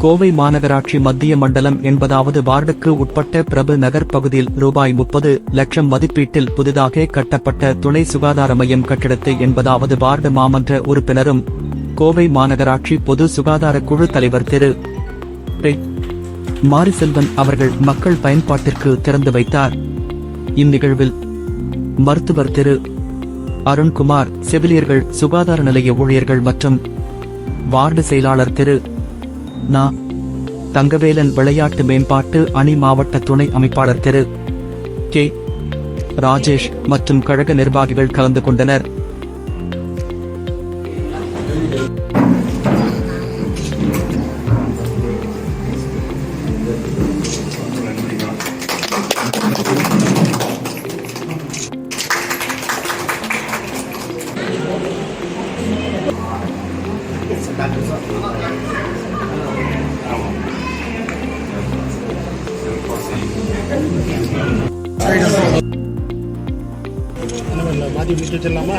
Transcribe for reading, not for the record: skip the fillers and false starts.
கோவை மாநகராட்சி மத்திய மண்டலம் 80வது வார்டுக்கு உட்பட்ட பிரபு நகர் பகுதியில் ரூபாய் 30 லட்சம் மதிப்பீட்டில் புதிதாக கட்டப்பட்ட துணை சுகாதார மையம் கட்டிடத்தை 80வது வார்டு மாமன்ற உறுப்பினரும் கோவை மாநகராட்சி பொது சுகாதார குழு தலைவர் திரு மாரிசெல்வன் அவர்கள் மக்கள் பயன்பாட்டிற்கு திறந்து வைத்தார். இந்நிகழ்வில் மருத்துவர் திரு அருண்குமார், செவிலியர்கள், சுகாதார நிலைய ஊழியர்கள் மற்றும் வார்டு செயலாளர் திரு தங்கவேலன், விளையாட்டு மேம்பாட்டு அணி மாவட்ட துணை அமைப்பாளர் திரு கே ராஜேஷ் மற்றும் கழக நிர்வாகிகள் கலந்து கொண்டனர். மாற்றி முடிச்சு வச்சிடலாமா?